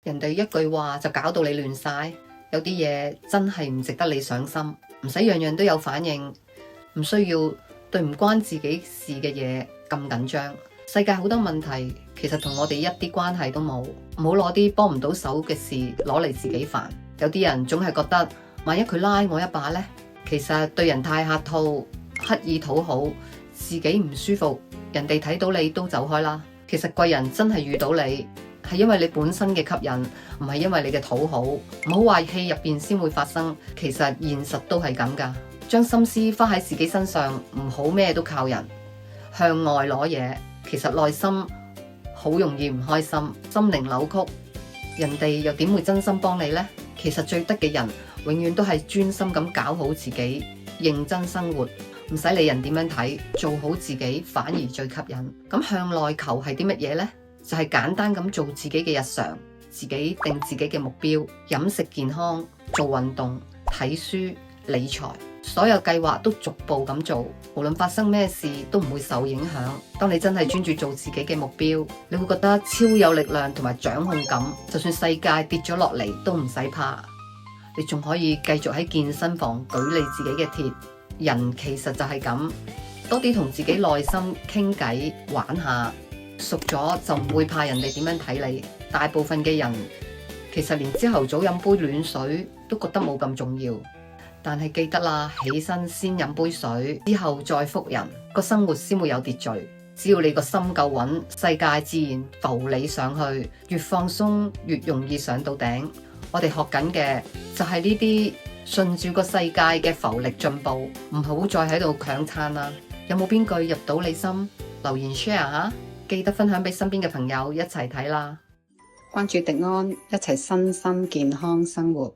人哋一句話就搞到你亂晒。有啲嘢真係唔值得你上心，唔使樣樣都有反應，唔需要對唔關自己事嘅嘢咁緊張。世界好多問題其實同我哋一啲關係都冇，唔好攞啲幫唔到手嘅事攞嚟自己煩。有啲人總係覺得萬一佢拉我一把呢，其實對人太客套，刻意討好，自己唔舒服，人哋睇到你都走開啦。其實貴人真係遇到你，係因為你本身嘅吸引，唔係因為你嘅討好。唔好話戲入邊先會發生，其實現實都係咁噶。將心思花喺自己身上，唔好咩都靠人，向外攞嘢，其實內心好容易唔開心，心靈扭曲，人哋又點會真心幫你呢？其實最得嘅人，永遠都係專心咁搞好自己，認真生活，唔使理人點樣睇，做好自己反而最吸引。咁向內求係啲乜嘢呢？就係簡單咁做自己嘅日常，自己定自己嘅目標，飲食健康，做運動，睇書，理財，所有計劃都逐步咁做，無論發生咩事都唔會受影響。當你真係專注做自己嘅目標，你會覺得超有力量同埋掌控感，就算世界跌咗落嚟都唔使怕，你仲可以繼續喺健身房舉你自己嘅鐵。人其實就係咁，多啲同自己內心傾偈玩下，熟咗就唔會怕人哋點樣睇你。大部分嘅人其實連朝頭早飲杯暖水都覺得冇咁重要，但係記得啦，起身先飲杯水，之後再覆人，個生活先會有秩序。只要你個心夠穩，世界自然浮你上去。越放鬆越容易上到頂。我哋學緊嘅就係呢啲順住個世界嘅浮力進步，唔好再喺度強撐啦。有冇邊句入到你心？留言 share 下，記得分享俾身邊嘅朋友一齊睇啦。關注迪安，一齊身心健康生活。